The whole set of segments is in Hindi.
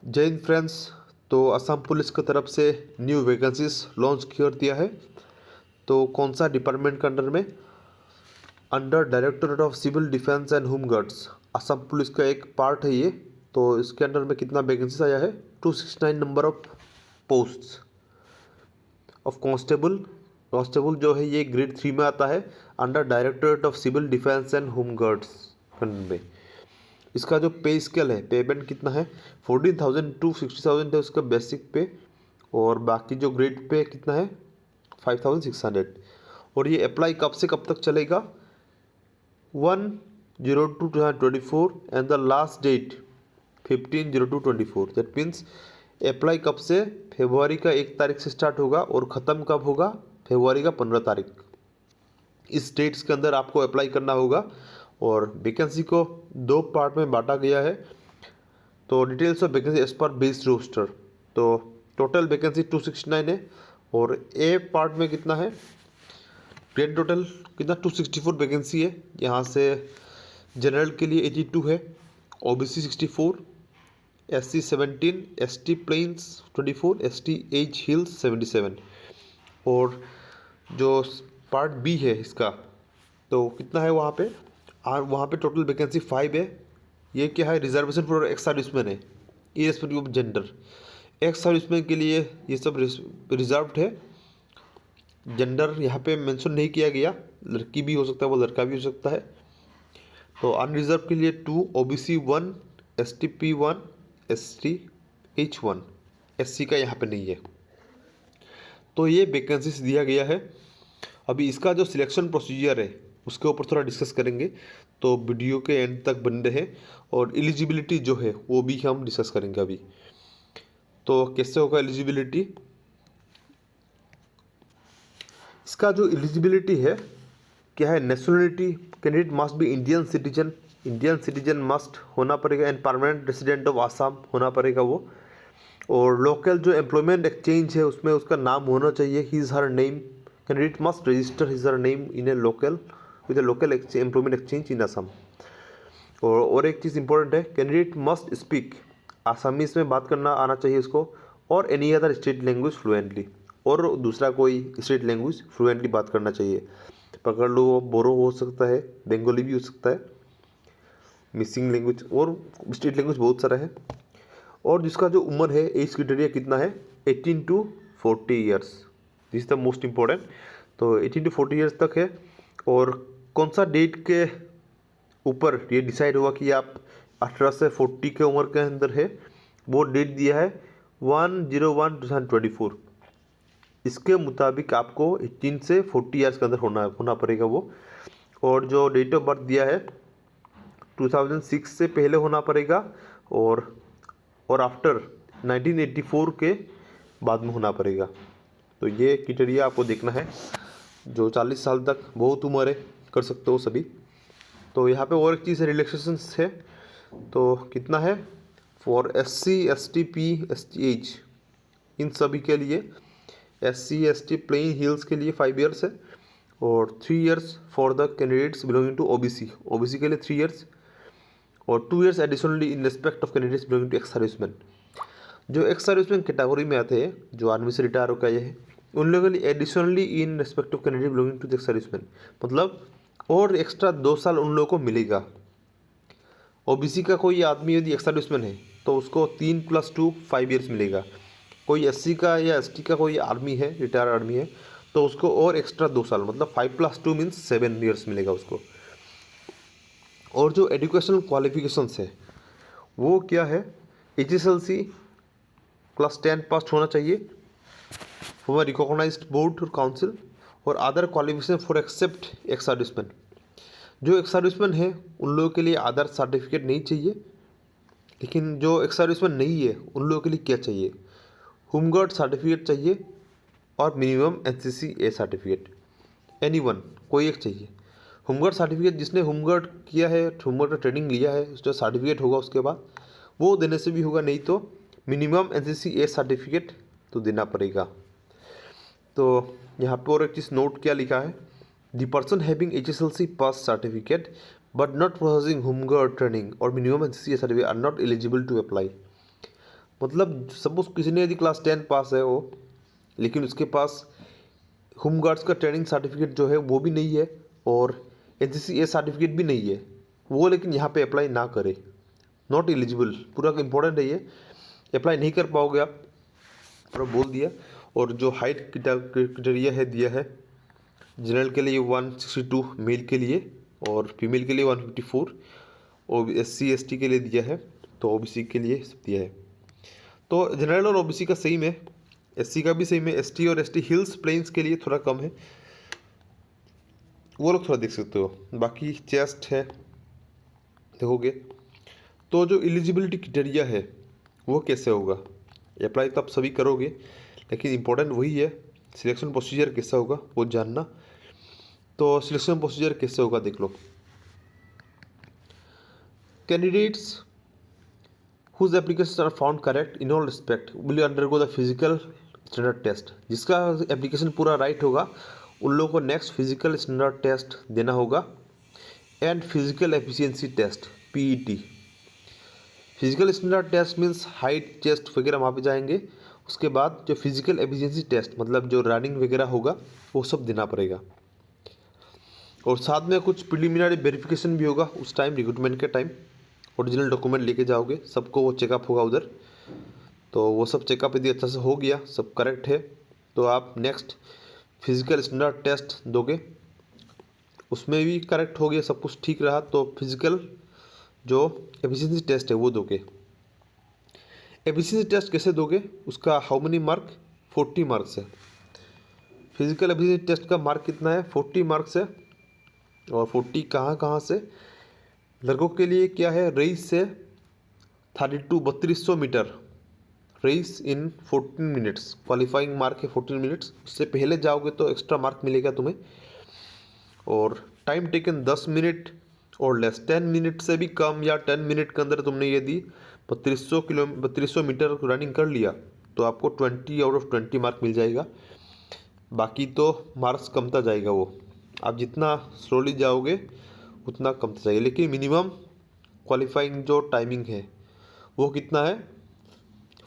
जय हिंद फ्रेंड्स। तो असम पुलिस की तरफ से न्यू वैकेंसीज लॉन्च कर दिया है। तो कौन सा डिपार्टमेंट के अंडर में? Under directorate of civil defence and home guards, Assam police का एक पार्ट है ये। तो इसके अंडर में कितना वैकेंसीज आया है? 269 number of posts of constable. Constable जो है ये ग्रेड 3 में आता है, under directorate of civil defence and home guards में। इसका जो पे स्केल है, पेमेंट कितना है? 14,000 टू 60,000 है उसका बेसिक पे, और बाकी जो ग्रेड पे कितना है? 5,600। और ये अप्लाई कब से कब तक चलेगा? 1/02/2024 and the last date 15/02/24। That means apply कब से? फरवरी का 1 तारीख से स्टार्ट होगा और ख़त्म कब होगा? फरवरी का 15 तारीख। इस डेट्स के अंदर आपको अप्लाई करना होगा। और वैकेंसी को 2 पार्ट में बांटा गया है। तो details of vacancy as per based roster. तो टोटल वैकेंसी 269 है, और ए पार्ट में कितना है? ग्रेड टोटल कितना? 264 वैकेंसी है। यहाँ से जनरल के लिए 82 है, OBC 64, SC 17, ST plains 24, ST as hills 77। और जो पार्ट बी है इसका, तो कितना है वहाँ पे? वहाँ पे टोटल वैकेंसी 5 है। ये क्या है? रिजर्वेशन फॉर एक्स सर्विसमैन है, irrespective of gender. Ex serviceman के लिए ये सब रिजर्व्ड है। जेंडर यहाँ पे मेंशन नहीं किया गया, लड़की भी हो सकता है, वो लड़का भी हो सकता है। तो अनरिजर्व के लिए 2, OBC 1, ST P 1, ST H 1, SC का यहाँ पे नहीं है। तो ये वैकेंसीज दिया गया है। अभी इसका जो सिलेक्शन प्रोसीजर है उसके ऊपर थोड़ा डिस्कस करेंगे, तो वीडियो के एंड तक बने रहे। और एलिजिबिलिटी जो है वो भी हम डिस्कस करेंगे अभी। तो कैसे होगा एलिजिबिलिटी? इसका जो एलिजिबिलिटी है क्या है? Nationality, candidate must be Indian citizen. Indian citizen must होना पड़ेगा, and permanent resident of Assam होना पड़ेगा वो। और लोकल जो एम्प्लॉयमेंट एक्सचेंज है उसमें उसका नाम होना चाहिए, his her name. Candidate must register his her name in A local with A local employment exchange इन असम। और एक चीज़ इंपॉर्टेंट है, कैंडिडेट मस्ट स्पीक, आसामीज में बात करना आना चाहिए उसको, और any other state language fluently, और दूसरा कोई स्टेट लैंग्वेज फ्लुएंटली बात करना चाहिए। पकड़ लो, वो बोरो हो सकता है, बंगाली भी हो सकता है, मिसिंग लैंग्वेज, और स्टेट लैंग्वेज बहुत सारा है। और जिसका जो उम्र है, एज क्राइटेरिया कितना है? 18 to 40 years. This is the most important. तो 18 टू 40 ईयर्स तक है। और कौन सा डेट के ऊपर ये डिसाइड हुआ कि आप 18 से 40 के उम्र के अंदर है? वो डेट दिया है 1/01/2024। इसके मुताबिक आपको 18 से 40 ईयर्स के अंदर होना पड़ेगा वो। और जो डेट ऑफ बर्थ दिया है 2006 से पहले होना पड़ेगा, और आफ्टर 1984 के बाद में होना पड़ेगा। तो ये क्राइटेरिया आपको देखना है। जो 40 साल तक बहुत उम्र है, कर सकते हो सभी। तो यहाँ पे और एक चीज़ है, रिलैक्सेशंस है। तो कितना है? For SC, ST, P, ST H, इन सभी के लिए, एससी एसटी प्लेन हिल्स के लिए 5 ईयर्स है, और 3 years for the candidates belonging to OBC. OBC के लिए 3 ईयर्स, और 2 years additionally in respect of candidates belonging to ex serviceman. जो एक्स सर्विसमैन कैटेगरी में आते हैं, जो आर्मी से रिटायर होकर आए हैं, उन लोगों के लिए additionally in respect of candidate belonging to ex serviceman, मतलब और एक्स्ट्रा 2 साल उन लोगों को मिलेगा। ओबीसी का कोई आदमी यदि एक्स सर्विसमैन है तो उसको 3 + 2 5 ईयर्स मिलेगा। कोई एससी का या एसटी का कोई आर्मी है, रिटायर आर्मी है, तो उसको और एक्स्ट्रा 2 साल, मतलब 5 + 2 मीन्स 7 ईयर्स मिलेगा उसको। और जो एजुकेशनल क्वालिफिकेशंस है वो क्या है? HSLC +10 पास होना चाहिए फ्रॉम रिकॉग्नाइज्ड बोर्ड और काउंसिल, और other qualification for except ex serviceman. जो एक्स सर्विसमैन है उन लोगों के लिए आधार सर्टिफिकेट नहीं चाहिए, लेकिन जो एक्स सर्विसमैन नहीं है उन लोगों के लिए क्या चाहिए? होमगार्ड सर्टिफिकेट चाहिए, और minimum NCC A certificate, anyone, कोई एक चाहिए। होमगार्ड सर्टिफिकेट जिसने होमगार्ड किया है, होमगार्ड का ट्रेनिंग लिया है, उसका सर्टिफिकेट होगा, उसके बाद वो देने से भी होगा, नहीं तो मिनिमम एनसीसी ए सर्टिफिकेट तो देना पड़ेगा। तो यहाँ पर और एक चीज़ नोट क्या लिखा है? The person having HSLC pass certificate but not processing home guard training और minimum NCC A certificate are not eligible to apply. मतलब सपोज किसी ने यदि क्लास 10 पास है वो, लेकिन उसके पास होम गार्ड्स का ट्रेनिंग सर्टिफिकेट जो है वो भी नहीं है और एनसीसी ए सर्टिफिकेट भी नहीं है, वो लेकिन यहाँ पे अप्लाई ना करे, नॉट एलिजिबल, पूरा इंपॉर्टेंट है ये, अप्लाई नहीं कर पाओगे आप, और बोल दिया। और जो हाइट क्राइटेरिया है दिया है, जनरल के लिए 162 मेल के लिए और फीमेल के लिए 154, और SC ST के लिए दिया है, तो OBC के लिए सब दिया है। तो जनरल और OBC का सेम है, SC का भी सेम है, ST और ST हिल्स प्लेन्स के लिए थोड़ा कम है, वो लोग थोड़ा देख सकते हो। बाकी चेस्ट है देखोगे। तो जो एलिजिबिलिटी क्राइटेरिया है वो कैसे होगा, अप्लाई तो आप सभी करोगे, लेकिन इम्पोर्टेंट वही है, सिलेक्शन प्रोसीजर कैसा होगा वो जानना। तो सिलेक्शन प्रोसीजर कैसे होगा देख लो। Candidates whose applications are found correct in all respect will undergo the physical standard test। जिसका एप्लीकेशन पूरा राइट होगा उन लोगों को नेक्स्ट फिजिकल स्टैंडर्ड टेस्ट देना होगा, and physical efficiency test PET। Physical standard test means height chest वगैरह वहाँ पे जाएंगे, उसके बाद जो फिजिकल एफिशिएंसी टेस्ट मतलब जो रनिंग वगैरह होगा वो सब देना पड़ेगा, और साथ में कुछ प्रिलिमिनरी वेरिफिकेशन भी होगा उस टाइम, रिक्रूटमेंट के टाइम। ओरिजिनल डॉक्यूमेंट लेके जाओगे, सबको वो चेकअप होगा उधर, तो वो सब चेकअप यदि अच्छा से हो गया, सब करेक्ट है, तो आप नेक्स्ट फिजिकल स्टैंडर्ड टेस्ट दोगे, उसमें भी करेक्ट हो गया, सब कुछ ठीक रहा, तो फिजिकल जो एफिशिएंसी टेस्ट है वो दोगे। एफिशिएंसी टेस्ट कैसे दोगे, उसका हाउ मेनी मार्क, 40 मार्क्स है। फिजिकल एफिशिएंसी टेस्ट का मार्क कितना है, 40 मार्क्स है। और 40 कहाँ कहाँ से, लड़कों के लिए क्या है, रेस से 3200 metre, race in 14 minutes, qualifying mark है 14 मिनट्स, उससे पहले जाओगे तो एक्स्ट्रा मार्क मिलेगा तुम्हें। और टाइम टेकन 10 मिनट और लेस, 10 मिनट से भी कम या 10 मिनट के अंदर तुमने यदि 3200 मीटर रनिंग कर लिया तो आपको 20 आउट ऑफ 20 मार्क मिल जाएगा। बाकी तो मार्क्स कमता जाएगा, वो आप जितना स्लोली जाओगे उतना कमता जाएगा, लेकिन मिनिमम क्वालिफाइंग जो टाइमिंग है वो कितना है,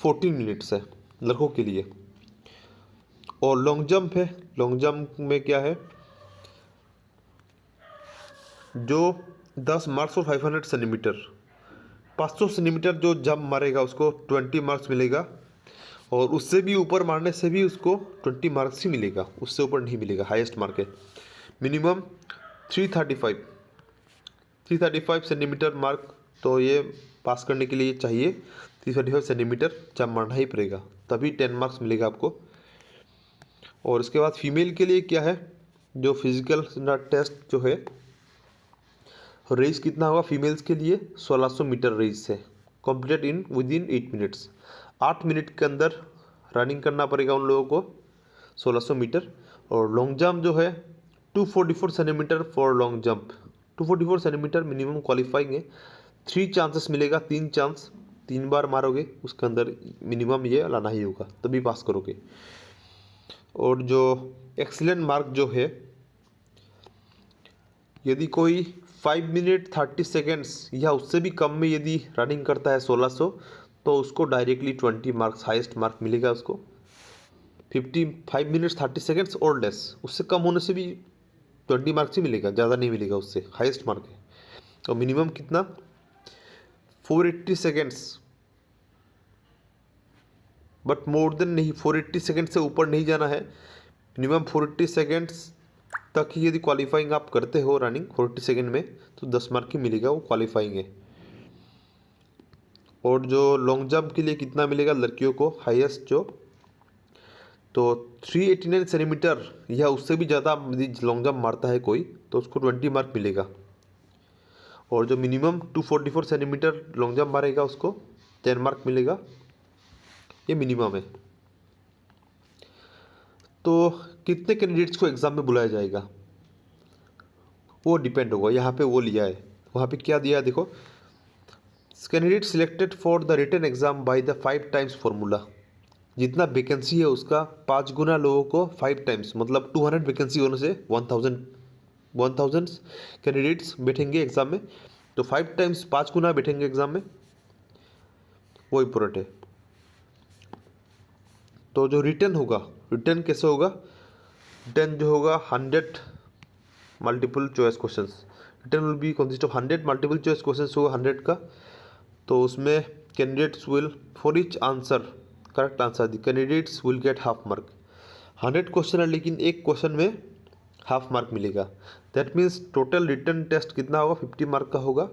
14 मिनट्स है लड़कों के लिए। और लॉन्ग जंप है, लॉन्ग जंप में क्या है, जो 10 मार्क्स और 500 सेंटीमीटर, 500 सेंटीमीटर जो जंप मारेगा उसको 20 मार्क्स मिलेगा, और उससे भी ऊपर मारने से भी उसको 20 मार्क्स ही मिलेगा, उससे ऊपर नहीं मिलेगा, हाईएस्ट मार्क है। मिनिमम 335 सेंटीमीटर मार्क, तो ये पास करने के लिए चाहिए 335 सेंटीमीटर जंप मारना ही पड़ेगा, तभी 10 मार्क्स मिलेगा आपको। और इसके बाद फीमेल के लिए क्या है, जो फिजिकल टेस्ट जो है, रेस कितना होगा फीमेल्स के लिए, 1600 मीटर रेस है, completed in with in 8 minutes, 8 minute के अंदर रनिंग करना पड़ेगा उन लोगों को 1600 मीटर। और लॉन्ग जंप जो है 244 centimetre for long jump, 244 centimetre minimum qualifying है, 3 चांसेस मिलेगा, 3 चांस, 3 बार मारोगे उसके अंदर मिनिमम ये लाना ही होगा तभी पास करोगे। और जो एक्सीलेंट मार्क जो है, यदि कोई 5 मिनट 30 सेकेंड्स या उससे भी कम में यदि रनिंग करता है 1600, तो उसको डायरेक्टली 20 मार्क्स हाईएस्ट मार्क मिलेगा उसको। 5 मिनट्स 30 सेकेंड्स और लेस, उससे कम होने से भी 20 मार्क्स ही मिलेगा, ज़्यादा नहीं मिलेगा, उससे हाईएस्ट मार्क है। और मिनिमम कितना, 480 सेकेंड्स, बट मोर देन नहीं, 480 सेकेंड से ऊपर नहीं जाना है, मिनिमम 480 सेकेंड्स तक ही यदि क्वालिफाइंग आप करते हो रनिंग 40 सेकेंड में, तो 10 मार्क ही मिलेगा, वो क्वालिफाइंग है। और जो लॉन्ग जंप के लिए कितना मिलेगा लड़कियों को हाईएस्ट जो, तो 389 सेंटीमीटर या उससे भी ज़्यादा लॉन्ग जंप मारता है कोई, तो उसको 20 मार्क मिलेगा। और जो मिनिमम 244 सेंटीमीटर लॉन्ग जंप मारेगा उसको 10 मार्क मिलेगा, ये मिनिमम है। तो कितने कैंडिडेट्स को एग्ज़ाम में बुलाया जाएगा वो डिपेंड होगा, यहाँ पे वो लिया है, वहाँ पे क्या दिया है देखो, candidate selected for the written exam by the 5 times formula, जितना वैकेंसी है उसका 5 गुना लोगों को 5 टाइम्स, मतलब 200 वैकेंसी होने से 1000 कैंडिडेट्स बैठेंगे एग्ज़ाम में, तो 5 टाइम्स 5 गुना बैठेंगे एग्ज़ाम में, वो इम्पोर्टेंट है। तो जो रिटर्न होगा, रिटर्न कैसे होगा, रिटर्न जो होगा 100 multiple choice questions, written will be consist of 100 multiple choice questions होगा 100 का। तो उसमें candidates will for each answer correct answer the candidates will get half mark. 100 question है लेकिन एक क्वेश्चन में हाफ मार्क मिलेगा। That means total written test कितना होगा, 50 मार्क का होगा।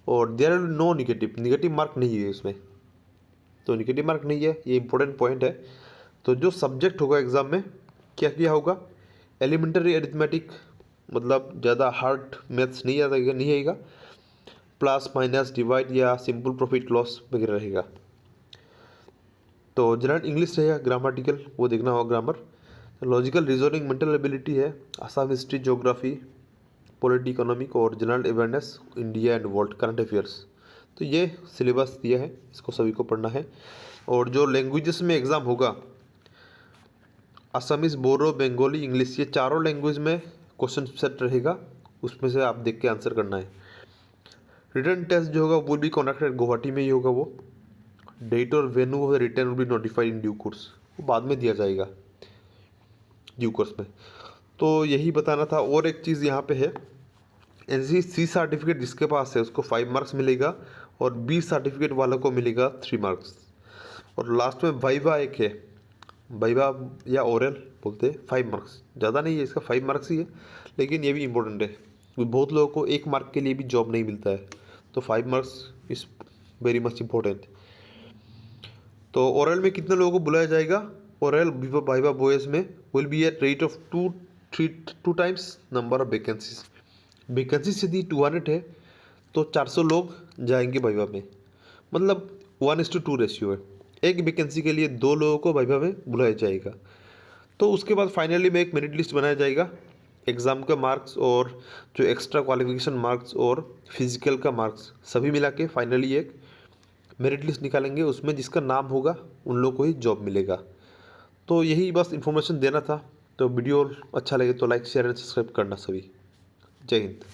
और there are no negative mark नहीं है इसमें, तो निगेटिव मार्क नहीं है, ये इंपॉर्टेंट पॉइंट है। तो जो सब्जेक्ट होगा एग्ज़ाम में क्या क्या होगा, एलिमेंट्री अरिथमेटिक, मतलब ज़्यादा हार्ड मैथ्स नहीं आएगा, प्लस माइनस डिवाइड या सिंपल प्रॉफिट लॉस वगैरह रहेगा। तो जनरल इंग्लिश रहेगा, ग्रामेटिकल वो देखना होगा grammar, logical reasoning, mental ability है, Assam history, geography, polity, economic और general awareness, India and world current affairs. तो ये सिलेबस दिया है, इसको सभी को पढ़ना है। और जो लैंग्वेजेस में एग्ज़ाम होगा, असमीज़, बोरो, बंगाली, इंग्लिश, ये चारों लैंग्वेज में क्वेश्चन सेट रहेगा, उसमें से आप देख के आंसर करना है। रिटर्न टेस्ट जो होगा वो भी कंडक्टेड गुवाहाटी में ही होगा। वो डेट और venue of the return will be notified in due course, वो बाद में दिया जाएगा ड्यू कोर्स में। तो यही बताना था। और एक चीज़ यहाँ पे है, सी सर्टिफिकेट जिसके पास है उसको 5 मार्क्स मिलेगा और बी सर्टिफिकेट वालों को मिलेगा 3 मार्क्स। और लास्ट में वाइवा एक है, वाइवा या ओरल बोलते हैं, 5 मार्क्स, ज़्यादा नहीं है इसका, 5 मार्क्स ही है, लेकिन ये भी इम्पोर्टेंट है क्योंकि बहुत लोगों को 1 मार्क के लिए भी जॉब नहीं मिलता है, तो 5 marks is very much important. तो ओरल में कितने लोगों को बुलाया जाएगा, ओरल वाइवा बॉयज़ में will be at rate of 2 times number of vacancies. Vacancy यदि 200 है तो 400 लोग जाएंगे वाइवा में, मतलब 1:2 रेशियो है, एक वैकेंसी के लिए 2 लोगों को वाइवा में बुलाया जाएगा। तो उसके बाद फाइनली में एक मेरिट लिस्ट बनाया जाएगा, एग्ज़ाम का मार्क्स और जो एक्स्ट्रा क्वालिफिकेशन मार्क्स और फिजिकल का मार्क्स सभी मिला के फाइनली एक मेरिट लिस्ट निकालेंगे, उसमें जिसका नाम होगा उन लोगों को ही जॉब मिलेगा। तो यही बस इन्फॉर्मेशन देना था। तो वीडियो अच्छा लगे तो लाइक शेयर एंड सब्सक्राइब करना सभी। जय हिंद।